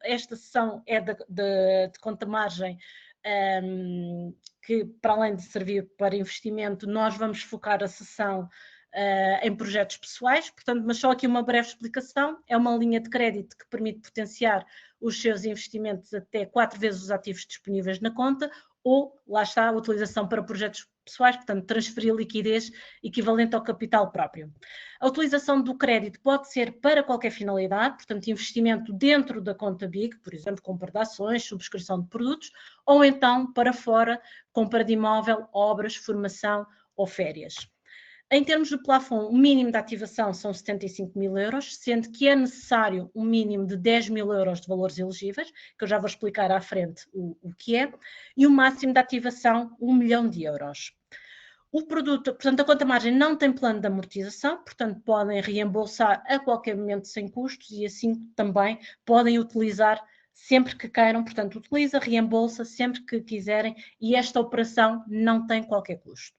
esta sessão é de conta-margem, que para além de servir para investimento, nós vamos focar a sessão em projetos pessoais, portanto, mas só aqui uma breve explicação, é uma linha de crédito que permite potenciar os seus investimentos até 4 vezes os ativos disponíveis na conta, ou, lá está, a utilização para projetos pessoais, portanto, transferir liquidez equivalente ao capital próprio. A utilização do crédito pode ser para qualquer finalidade, portanto, investimento dentro da conta BIG, por exemplo, compra de ações, subscrição de produtos, ou então para fora, compra de imóvel, obras, formação ou férias. Em termos de plafond, o mínimo de ativação são 75 mil euros, sendo que é necessário um mínimo de 10 mil euros de valores elegíveis, que eu já vou explicar à frente o que é, e o máximo de ativação, 1 milhão de euros. O produto, portanto, a conta-margem não tem plano de amortização, portanto, podem reembolsar a qualquer momento sem custos e assim também podem utilizar sempre que queiram, portanto, utiliza, reembolsa sempre que quiserem e esta operação não tem qualquer custo.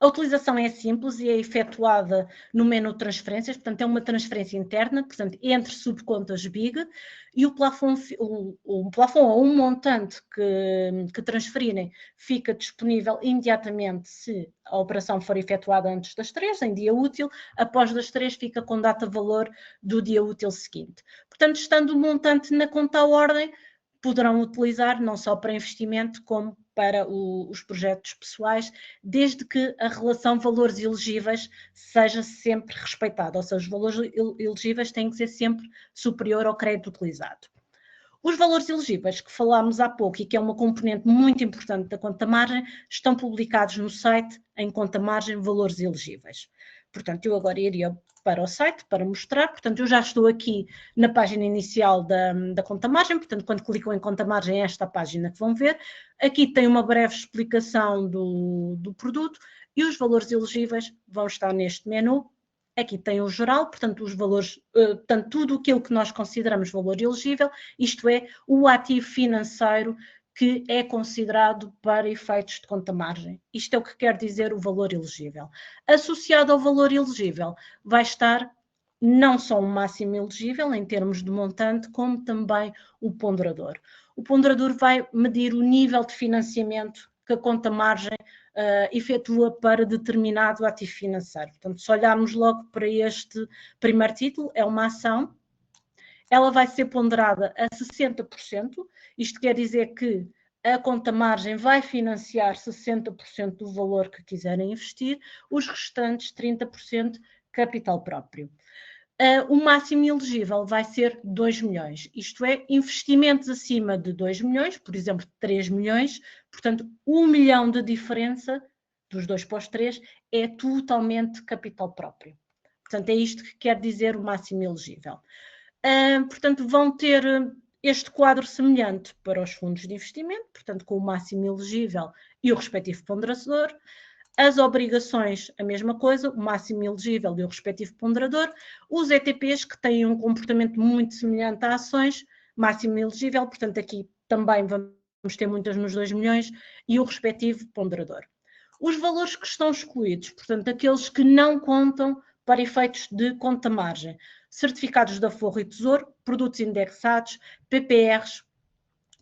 A utilização é simples e é efetuada no menu transferências, portanto é uma transferência interna, portanto entre subcontas BIG e o plafond ou um montante que transferirem fica disponível imediatamente se a operação for efetuada antes das 3, em dia útil, após das 3 fica com data-valor do dia útil seguinte. Portanto, estando o montante na conta à ordem, poderão utilizar não só para investimento como para os projetos pessoais, desde que a relação valores elegíveis seja sempre respeitada, ou seja, os valores elegíveis têm que ser sempre superior ao crédito utilizado. Os valores elegíveis que falámos há pouco e que é uma componente muito importante da conta-margem, estão publicados no site em conta-margem valores elegíveis. Portanto, eu agora iria para o site para mostrar, portanto, eu já estou aqui na página inicial da conta-margem, portanto, quando clicam em conta-margem é esta a página que vão ver. Aqui tem uma breve explicação do produto e os valores elegíveis vão estar neste menu. Aqui tem o geral, portanto, os valores, portanto, tudo aquilo que nós consideramos valor elegível, isto é, o ativo financeiro que é considerado para efeitos de conta-margem. Isto é o que quer dizer o valor elegível. Associado ao valor elegível vai estar não só o máximo elegível em termos de montante, como também o ponderador. O ponderador vai medir o nível de financiamento que a conta-margem efetua para determinado ativo financeiro. Portanto, se olharmos logo para este primeiro título, é uma ação, ela vai ser ponderada a 60%, isto quer dizer que a conta-margem vai financiar 60% do valor que quiserem investir, os restantes 30% capital próprio. O máximo elegível vai ser 2 milhões, isto é, investimentos acima de 2 milhões, por exemplo, 3 milhões, portanto, 1 milhão de diferença dos 2 para os 3 é totalmente capital próprio. Portanto, é isto que quer dizer o máximo elegível. Portanto, vão ter este quadro semelhante para os fundos de investimento, portanto, com o máximo elegível e o respectivo ponderador. As obrigações, a mesma coisa, o máximo elegível e o respectivo ponderador. Os ETPs, que têm um comportamento muito semelhante a ações, máximo elegível, portanto, aqui também vamos ter muitas nos 2 milhões e o respectivo ponderador. Os valores que estão excluídos, portanto, aqueles que não contam para efeitos de conta-margem, certificados de aforro e tesouro, produtos indexados, PPRs,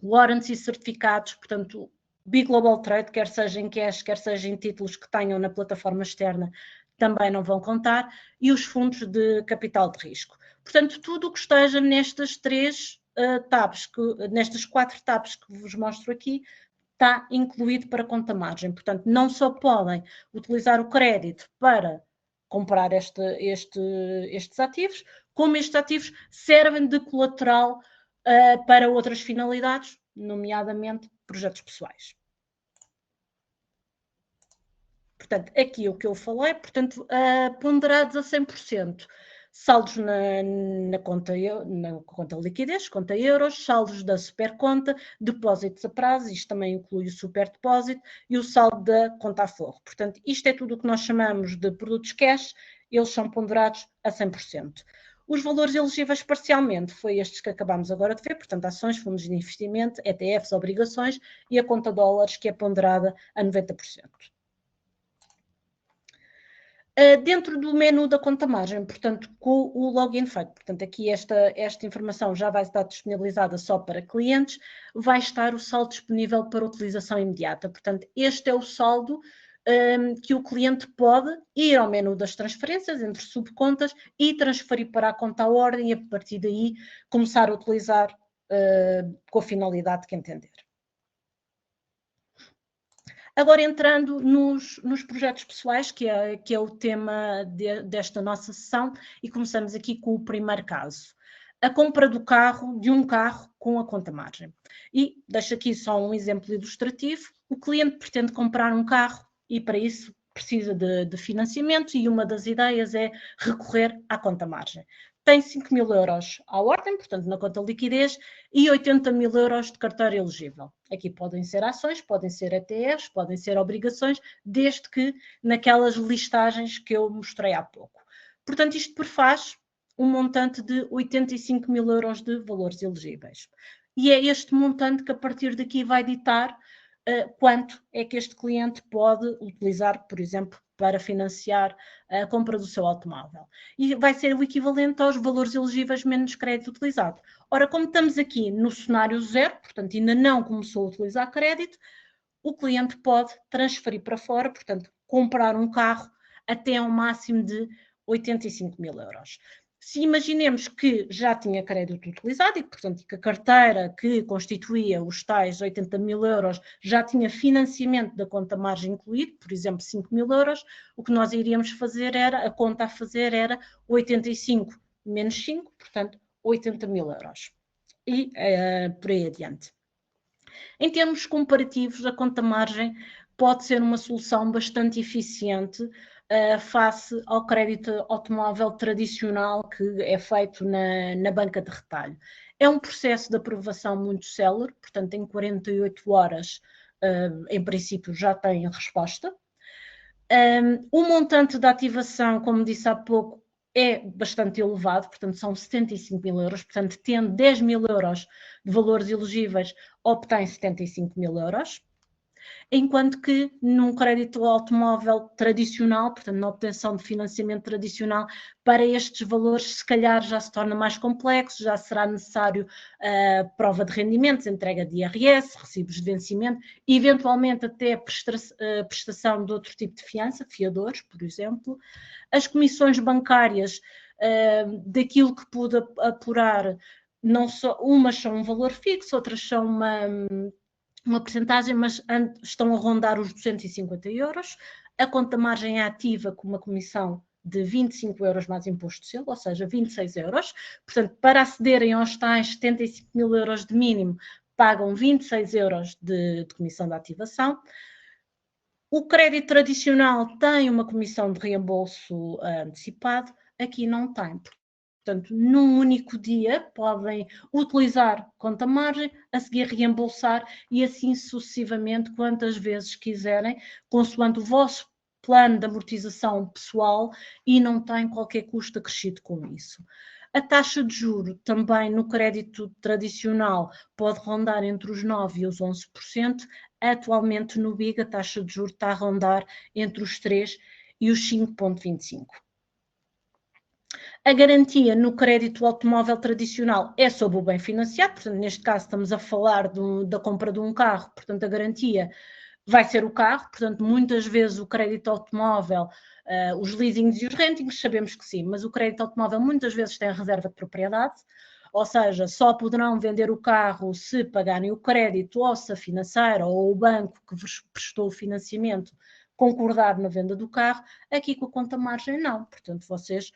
warrants e certificados, portanto, B-Global Trade, quer seja em cash, quer seja em títulos que tenham na plataforma externa, também não vão contar, e os fundos de capital de risco. Portanto, tudo o que esteja nestas nestas 4 tabs que vos mostro aqui, está incluído para conta-margem. Portanto, não só podem utilizar o crédito para comprar estes ativos, como estes ativos servem de colateral para outras finalidades, nomeadamente projetos pessoais. Portanto, aqui o que eu falei, portanto, ponderados a 100%. Saldos na conta liquidez, conta euros, saldos da superconta, depósitos a prazo, isto também inclui o superdepósito, e o saldo da conta a forro. Portanto, isto é tudo o que nós chamamos de produtos cash, eles são ponderados a 100%. Os valores elegíveis parcialmente foi estes que acabámos agora de ver, portanto, ações, fundos de investimento, ETFs, obrigações e a conta dólares, que é ponderada a 90%. Dentro do menu da conta-margem, portanto, com o login feito, portanto, aqui esta informação já vai estar disponibilizada só para clientes, vai estar o saldo disponível para utilização imediata. Portanto, este é o saldo que o cliente pode ir ao menu das transferências, entre subcontas, e transferir para a conta à ordem e, a partir daí, começar a utilizar com a finalidade que entender. Agora, entrando nos projetos pessoais, que é o tema desta nossa sessão, e começamos aqui com o primeiro caso. A compra de um carro com a conta-margem. E deixo aqui só um exemplo ilustrativo. O cliente pretende comprar um carro e, para isso, precisa de financiamento, e uma das ideias é recorrer à conta-margem. Tem 5.000 euros à ordem, portanto, na conta liquidez, e 80.000 euros de carteira elegível. Aqui podem ser ações, podem ser ETFs, podem ser obrigações, desde que naquelas listagens que eu mostrei há pouco. Portanto, isto prefaz um montante de 85.000 euros de valores elegíveis. E é este montante que, a partir daqui, vai ditar quanto é que este cliente pode utilizar, por exemplo, para financiar a compra do seu automóvel. E vai ser o equivalente aos valores elegíveis menos crédito utilizado. Ora, como estamos aqui no cenário zero, portanto, ainda não começou a utilizar crédito, o cliente pode transferir para fora, portanto, comprar um carro até ao máximo de 85.000 euros. Se imaginemos que já tinha crédito utilizado e, portanto, que a carteira que constituía os tais 80.000 euros já tinha financiamento da conta-margem incluído, por exemplo, 5.000 euros, o que nós iríamos fazer era, a conta a fazer era 85 menos 5, portanto, 80.000 euros. E por aí adiante. Em termos comparativos, a conta-margem pode ser uma solução bastante eficiente face ao crédito automóvel tradicional que é feito na banca de retalho. É um processo de aprovação muito célere, portanto, em 48 horas, em princípio, já tem resposta. O montante da ativação, como disse há pouco, é bastante elevado, portanto, são 75.000 euros, portanto, tendo 10.000 euros de valores elegíveis, obtém 75.000 euros. Enquanto que num crédito automóvel tradicional, portanto, na obtenção de financiamento tradicional, para estes valores, se calhar já se torna mais complexo, já será necessário prova de rendimentos, entrega de IRS, recibos de vencimento, eventualmente até prestação de outro tipo de fiança, fiadores, por exemplo. As comissões bancárias, daquilo que pude apurar, não só, umas são um valor fixo, outras são uma percentagem, mas estão a rondar os 250 euros. A conta-margem é ativa com uma comissão de 25 euros mais imposto de selo, ou seja, 26 euros. Portanto, para acederem aos tais 75.000 euros de mínimo, pagam 26 euros de comissão de ativação. O crédito tradicional tem uma comissão de reembolso antecipado, aqui não tem. Portanto, num único dia podem utilizar conta-margem, a seguir reembolsar e assim sucessivamente, quantas vezes quiserem, consoante o vosso plano de amortização pessoal, e não tem qualquer custo acrescido com isso. A taxa de juro também no crédito tradicional pode rondar entre os 9% e os 11%. Atualmente no BIG a taxa de juro está a rondar entre os 3% e os 5,25%. A garantia no crédito automóvel tradicional é sobre o bem financiado, portanto, neste caso estamos a falar da compra de um carro, portanto, a garantia vai ser o carro, portanto, muitas vezes o crédito automóvel, os leasings e os rentings, sabemos que sim, mas o crédito automóvel muitas vezes tem a reserva de propriedade, ou seja, só poderão vender o carro se pagarem o crédito ou se a financeira ou o banco que vos prestou o financiamento concordar na venda do carro. Aqui com a conta-margem não, portanto, vocês,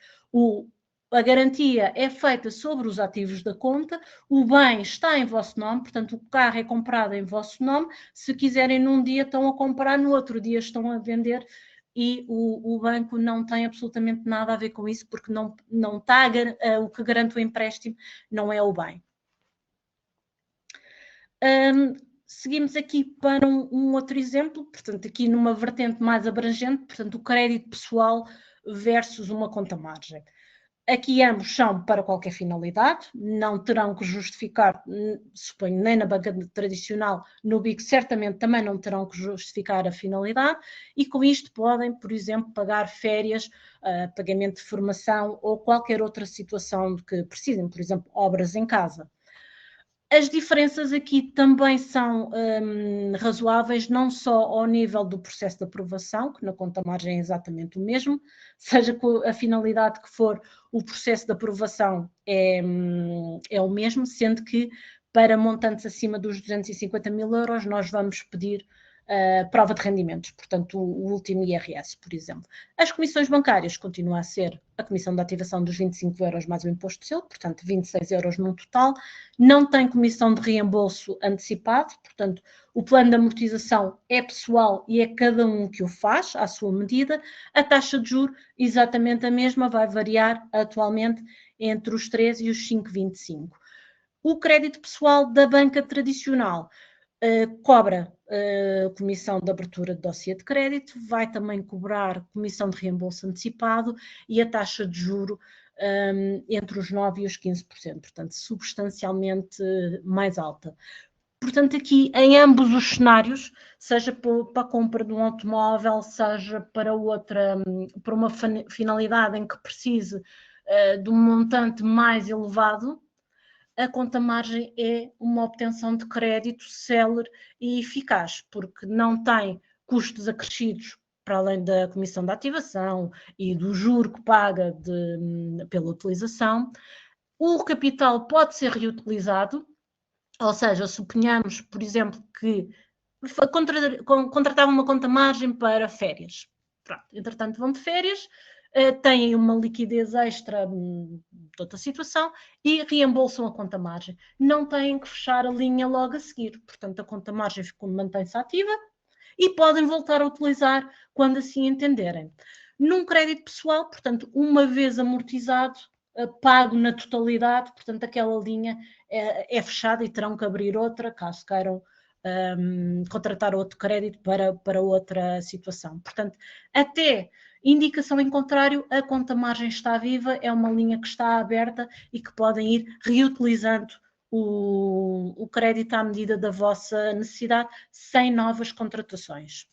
a garantia é feita sobre os ativos da conta, o bem está em vosso nome, portanto, o carro é comprado em vosso nome, se quiserem num dia estão a comprar, no outro dia estão a vender, e o banco não tem absolutamente nada a ver com isso, porque não está o que garante o empréstimo não é o bem. Seguimos aqui para um outro exemplo, portanto, aqui numa vertente mais abrangente, portanto, o crédito pessoal versus uma conta-margem. Aqui ambos são para qualquer finalidade, não terão que justificar, suponho, nem na banca tradicional, no BIC certamente também não terão que justificar a finalidade, e com isto podem, por exemplo, pagar férias, pagamento de formação ou qualquer outra situação que precisem, por exemplo, obras em casa. As diferenças aqui também são razoáveis, não só ao nível do processo de aprovação, que na conta-margem é exatamente o mesmo, seja com a finalidade que for, o processo de aprovação é o mesmo, sendo que para montantes acima dos 250 mil euros nós vamos pedir prova de rendimentos, portanto o último IRS, por exemplo. As comissões bancárias continuam a ser a comissão de ativação dos 25 euros mais o imposto de selo, portanto 26 euros no total, não tem comissão de reembolso antecipado, portanto o plano de amortização é pessoal e é cada um que o faz à sua medida, a taxa de juros exatamente a mesma, vai variar atualmente entre os 3 e os 5,25. O crédito pessoal da banca tradicional cobra comissão de abertura de dossiê de crédito, vai também cobrar comissão de reembolso antecipado e a taxa de juro entre os 9% e os 15%, portanto, substancialmente mais alta. Portanto, aqui em ambos os cenários, seja para a compra de um automóvel, seja para uma finalidade em que precise de um montante mais elevado, a conta-margem é uma obtenção de crédito célere e eficaz, porque não tem custos acrescidos para além da comissão de ativação e do juro que paga pela utilização. O capital pode ser reutilizado, ou seja, suponhamos, por exemplo, que contratava uma conta-margem para férias. Pronto, entretanto vão de férias, têm uma liquidez extra de outra situação e reembolsam a conta-margem. Não têm que fechar a linha logo a seguir, portanto a conta-margem mantém-se ativa e podem voltar a utilizar quando assim entenderem. Num crédito pessoal, portanto, uma vez amortizado, pago na totalidade, portanto aquela linha é fechada e terão que abrir outra, caso queiram contratar outro crédito para outra situação. Portanto, até indicação em contrário, a conta-margem está viva, é uma linha que está aberta e que podem ir reutilizando o crédito à medida da vossa necessidade, sem novas contratações.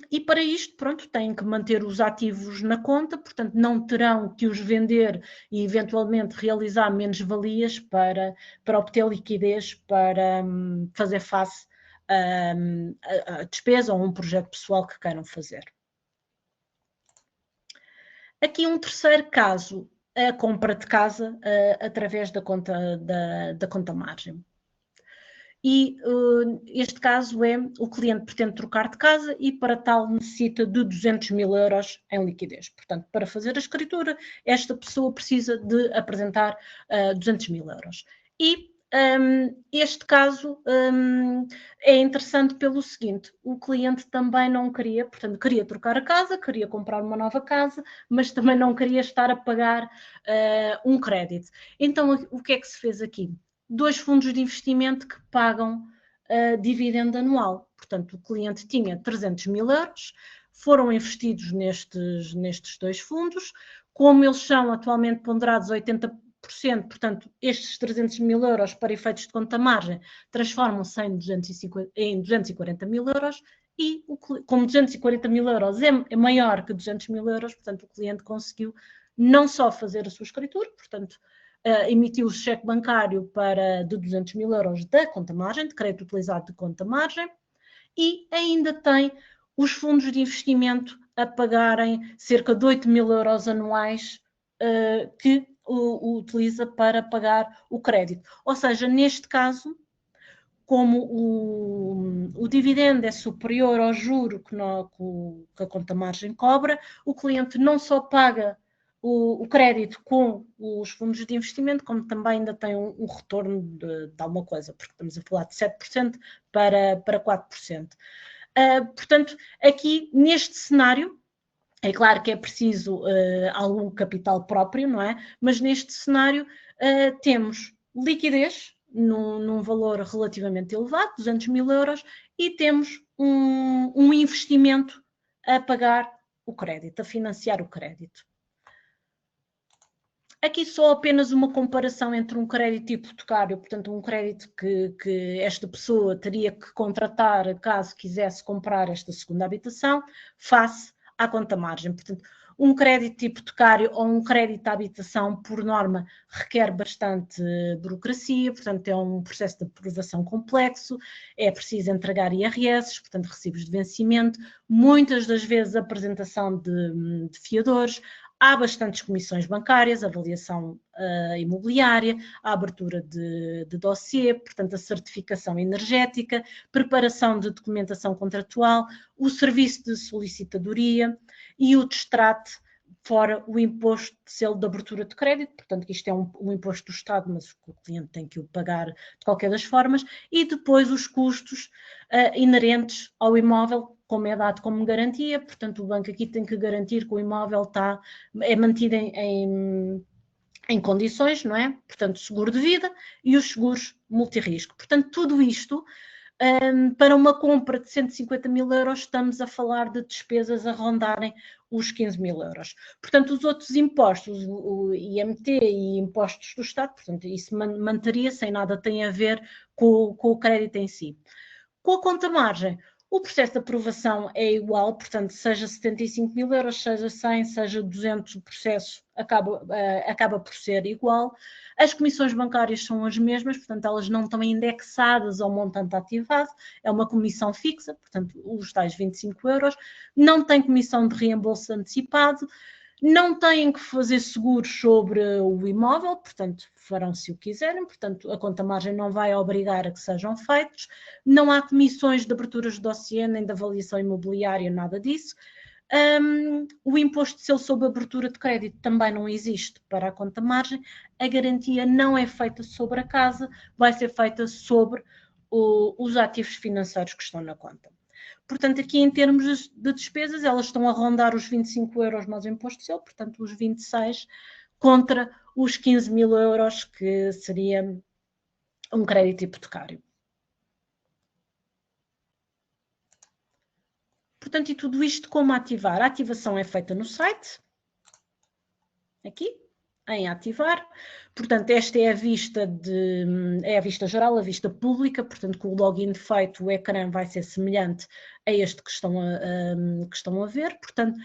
E para isto, pronto, têm que manter os ativos na conta, portanto não terão que os vender e eventualmente realizar menos-valias para obter liquidez, para fazer face a despesa ou um projeto pessoal que queiram fazer. Aqui um terceiro caso, a compra de casa através da conta-margem. E este caso é, o cliente pretende trocar de casa e para tal necessita de 200 mil euros em liquidez. Portanto, para fazer a escritura, esta pessoa precisa de apresentar 200 mil euros. E este caso é interessante pelo seguinte, o cliente também não queria, portanto, queria trocar a casa, queria comprar uma nova casa, mas também não queria estar a pagar um crédito. Então, o que é que se fez aqui? 2 fundos de investimento que pagam dividendo anual. Portanto, o cliente tinha 300 mil euros, foram investidos nestes 2 fundos, como eles são atualmente ponderados 80%, portanto, estes 300 mil euros para efeitos de conta-margem transformam-se em 240 mil euros e, como 240 mil euros é maior que 200 mil euros, portanto, o cliente conseguiu não só fazer a sua escritura, portanto, emitiu o cheque bancário de 200 mil euros da conta-margem, de crédito utilizado de conta-margem, e ainda tem os fundos de investimento a pagarem cerca de 8 mil euros anuais que utiliza para pagar o crédito. Ou seja, neste caso, como o dividendo é superior ao juro que a conta-margem cobra, o cliente não só paga o crédito com os fundos de investimento, como também ainda tem um retorno de alguma coisa, porque estamos a falar de 7% para 4%. Portanto, aqui neste cenário, é claro que é preciso algum capital próprio, não é? Mas neste cenário temos liquidez num valor relativamente elevado, 200 mil euros, e temos um investimento a pagar o crédito, a financiar o crédito. Aqui só apenas uma comparação entre um crédito hipotecário, portanto um crédito que esta pessoa teria que contratar caso quisesse comprar esta segunda habitação, face à conta-margem. Portanto, um crédito hipotecário ou um crédito à habitação, por norma, requer bastante burocracia, portanto é um processo de aprovação complexo, é preciso entregar IRS, portanto recibos de vencimento, muitas das vezes apresentação de fiadores, há bastantes comissões bancárias, avaliação imobiliária, a abertura de dossiê, portanto a certificação energética, preparação de documentação contratual, o serviço de solicitadoria e o destrate, fora o imposto de selo de abertura de crédito, portanto isto é um imposto do Estado, mas o cliente tem que o pagar de qualquer das formas, e depois os custos inerentes ao imóvel, como é dado como garantia, portanto o banco aqui tem que garantir que o imóvel é mantido em condições, não é? Portanto, seguro de vida e os seguros multirrisco. Portanto, tudo isto, para uma compra de 150 mil euros, estamos a falar de despesas a rondarem os 15 mil euros. Portanto, os outros impostos, o IMT e impostos do Estado, portanto, isso manteria sem nada tem a ver com o crédito em si. Com a conta-margem, o processo de aprovação é igual, portanto, seja 75 mil euros, seja 100, seja 200, o processo acaba por ser igual. As comissões bancárias são as mesmas, portanto, elas não estão indexadas ao montante ativado, é uma comissão fixa, portanto, os tais 25 euros, não tem comissão de reembolso antecipado, não têm que fazer seguros sobre o imóvel, portanto, farão se o quiserem, portanto, a conta-margem não vai obrigar a que sejam feitos, não há comissões de aberturas de dossiê, nem de avaliação imobiliária, nada disso. O imposto de selo sobre abertura de crédito também não existe para a conta-margem, a garantia não é feita sobre a casa, vai ser feita sobre os ativos financeiros que estão na conta. Portanto, aqui em termos de despesas, elas estão a rondar os 25 euros mais o imposto de selo, portanto, os 26 contra os 15 mil euros, que seria um crédito hipotecário. Portanto, e tudo isto como ativar? A ativação é feita no site, aqui, em ativar. Portanto, esta é a vista geral, a vista pública, portanto, com o login feito, o ecrã vai ser semelhante a este que estão a ver. Portanto,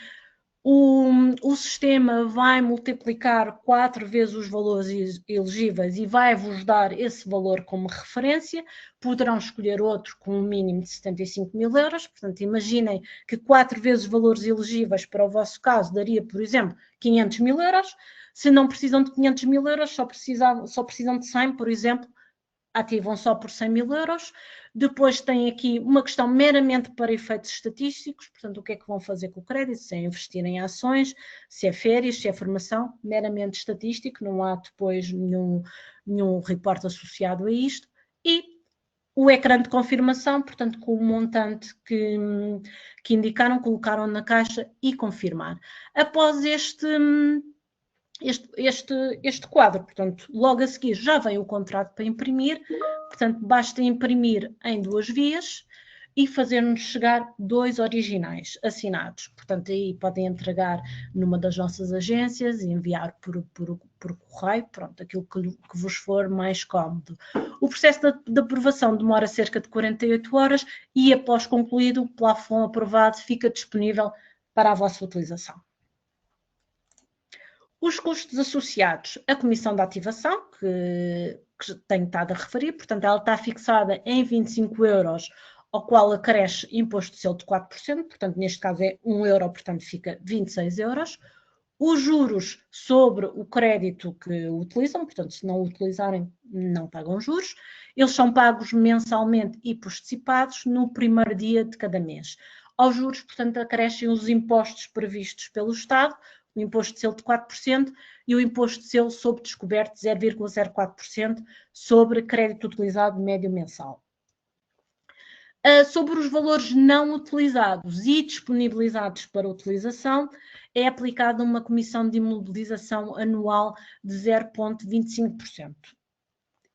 o sistema vai multiplicar 4 vezes os valores elegíveis e vai-vos dar esse valor como referência. Poderão escolher outro com um mínimo de 75 mil euros. Portanto, imaginem que 4 vezes valores elegíveis para o vosso caso daria, por exemplo, 500 mil euros. Se não precisam de 500 mil euros, só precisam de 100, por exemplo, ativam só por 100 mil euros. Depois tem aqui uma questão meramente para efeitos estatísticos, portanto, o que é que vão fazer com o crédito, se é investir em ações, se é férias, se é formação, meramente estatístico, não há depois nenhum reporte associado a isto. E o ecrã de confirmação, portanto, com o montante que indicaram, colocaram na caixa e confirmar. Após este quadro, portanto, logo a seguir já vem o contrato para imprimir, portanto, basta imprimir em 2 vias e fazer-nos chegar 2 originais assinados. Portanto, aí podem entregar numa das nossas agências e enviar por correio, pronto, aquilo que vos for mais cómodo. O processo de aprovação demora cerca de 48 horas e, após concluído, o plafond aprovado fica disponível para a vossa utilização. Os custos associados à comissão de ativação, que tenho estado a referir, portanto, ela está fixada em 25 euros, ao qual acresce imposto de selo de 4%, portanto, neste caso é 1 euro, portanto, fica 26 euros. Os juros sobre o crédito que utilizam, portanto, se não o utilizarem, não pagam juros. Eles são pagos mensalmente e postecipados no primeiro dia de cada mês. Aos juros, portanto, acrescem os impostos previstos pelo Estado, o imposto de selo de 4% e o imposto de selo sobre descoberto de 0,04% sobre crédito utilizado médio mensal. Sobre os valores não utilizados e disponibilizados para utilização, é aplicada uma comissão de imobilização anual de 0,25%.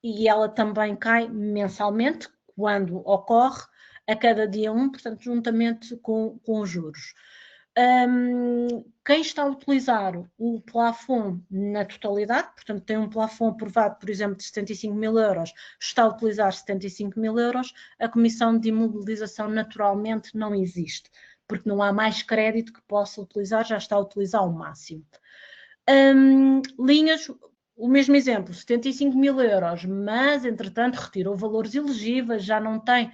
E ela também cai mensalmente, quando ocorre, a cada dia 1, portanto, juntamente com os juros. Quem está a utilizar o plafond na totalidade, portanto tem um plafond aprovado, por exemplo, de 75 mil euros, está a utilizar 75 mil euros, a comissão de imobilização naturalmente não existe, porque não há mais crédito que possa utilizar, já está a utilizar o máximo. Linhas, o mesmo exemplo, 75 mil euros, mas entretanto retirou valores elegíveis, já não tem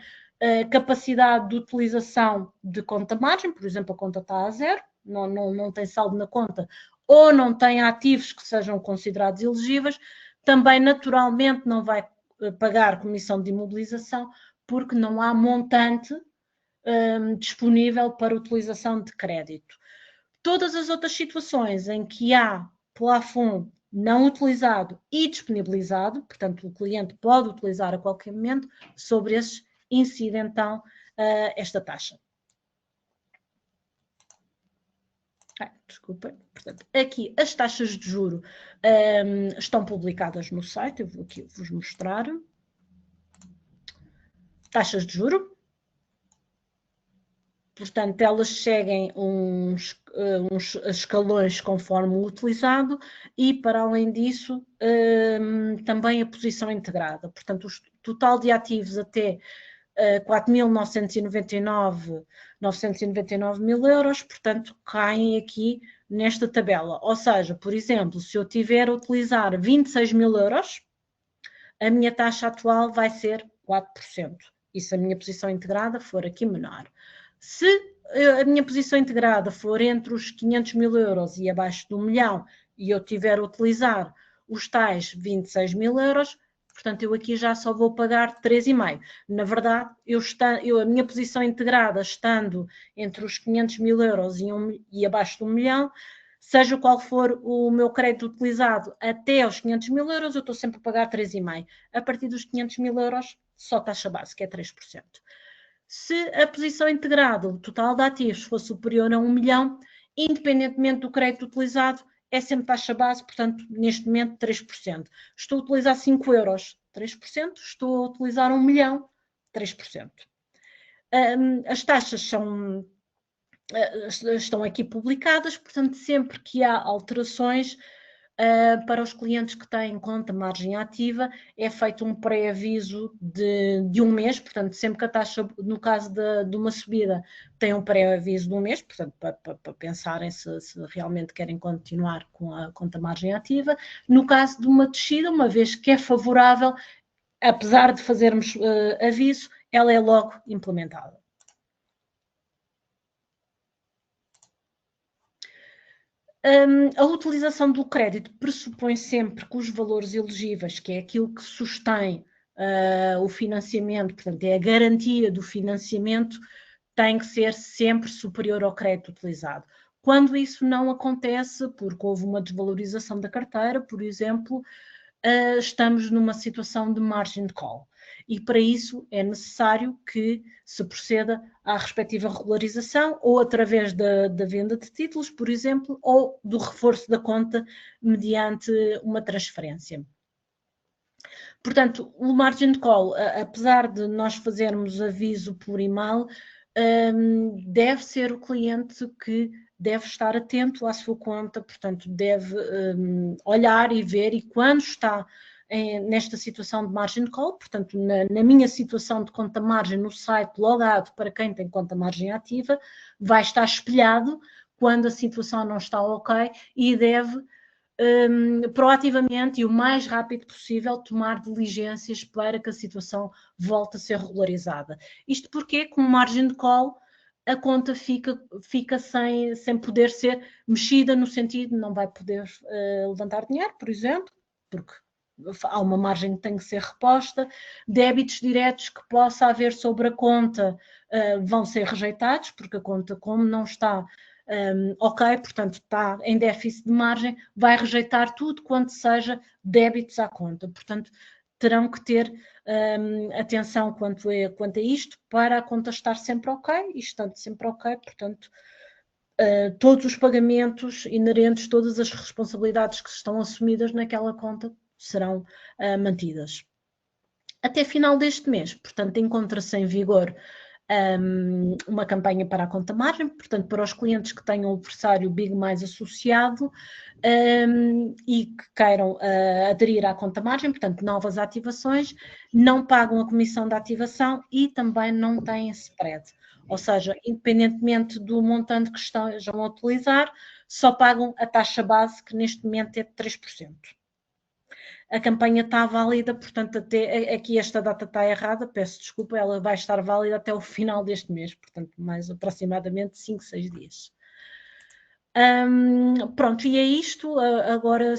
capacidade de utilização de conta margem, por exemplo, a conta está a zero, não tem saldo na conta, ou não tem ativos que sejam considerados elegíveis, também naturalmente não vai pagar comissão de imobilização, porque não há montante disponível para utilização de crédito. Todas as outras situações em que há plafond não utilizado e disponibilizado, portanto o cliente pode utilizar a qualquer momento, sobre esses incide então esta taxa. Desculpem, portanto, aqui as taxas de juro estão publicadas no site, eu vou aqui vos mostrar. Taxas de juro. Portanto, elas seguem uns escalões conforme o utilizado e, para além disso, também a posição integrada. Portanto, o total de ativos até 4.999 mil euros, portanto, caem aqui nesta tabela. Ou seja, por exemplo, se eu tiver a utilizar 26 mil euros, a minha taxa atual vai ser 4%. E se a minha posição integrada for aqui menor. Se a minha posição integrada for entre os 500 mil euros e abaixo de 1 milhão e eu tiver a utilizar os tais 26 mil euros, portanto, eu aqui já só vou pagar 3,5. Na verdade, a minha posição integrada estando entre os 500 mil euros e abaixo de 1 milhão, seja qual for o meu crédito utilizado até aos 500 mil euros, eu estou sempre a pagar 3,5. A partir dos 500 mil euros, só taxa básica, é 3%. Se a posição integrada, o total de ativos, for superior a 1 milhão, independentemente do crédito utilizado, é sempre taxa base, portanto, neste momento, 3%. Estou a utilizar 5 euros, 3%. Estou a utilizar 1 milhão, 3%. As taxas estão aqui publicadas, portanto, sempre que há alterações para os clientes que têm conta margem ativa, é feito um pré-aviso de um mês, portanto, sempre que a taxa, no caso de uma subida, tem um pré-aviso de um mês, portanto, para pensarem se realmente querem continuar com a conta margem ativa. No caso de uma descida, uma vez que é favorável, apesar de fazermos aviso, ela é logo implementada. A utilização do crédito pressupõe sempre que os valores elegíveis, que é aquilo que sustém o financiamento, portanto, é a garantia do financiamento, tem que ser sempre superior ao crédito utilizado. Quando isso não acontece, porque houve uma desvalorização da carteira, por exemplo, estamos numa situação de margin call. E para isso é necessário que se proceda à respectiva regularização ou através da venda de títulos, por exemplo, ou do reforço da conta mediante uma transferência. Portanto, o margin call, apesar de nós fazermos aviso por e-mail, deve ser o cliente que deve estar atento à sua conta, portanto, deve olhar e ver, e quando está nesta situação de margin call, portanto, na minha situação de conta margem no site logado para quem tem conta margem ativa, vai estar espelhado quando a situação não está ok e deve proativamente e o mais rápido possível tomar diligências para que a situação volte a ser regularizada. Isto porque, com margin de call, a conta fica sem poder ser mexida, no sentido de não vai poder levantar dinheiro, por exemplo, porque há uma margem que tem que ser reposta, débitos diretos que possa haver sobre a conta vão ser rejeitados, porque a conta, como não está ok, portanto está em déficit de margem, vai rejeitar tudo quanto seja débitos à conta. Portanto, terão que ter atenção quanto a isto para a conta estar sempre ok, e estando sempre ok, portanto, todos os pagamentos inerentes, todas as responsabilidades que estão assumidas naquela conta serão mantidas. Até final deste mês, portanto, encontra-se em vigor uma campanha para a conta margem, portanto, para os clientes que tenham o pressário Big Mais associado e que queiram aderir à conta margem, portanto, novas ativações, não pagam a comissão da ativação e também não têm spread. Ou seja, independentemente do montante que estejam a utilizar, só pagam a taxa base, que neste momento é de 3%. A campanha está válida, portanto, até aqui esta data está errada, peço desculpa, ela vai estar válida até o final deste mês, portanto, mais aproximadamente 5, 6 dias. Pronto, e é isto. Agora,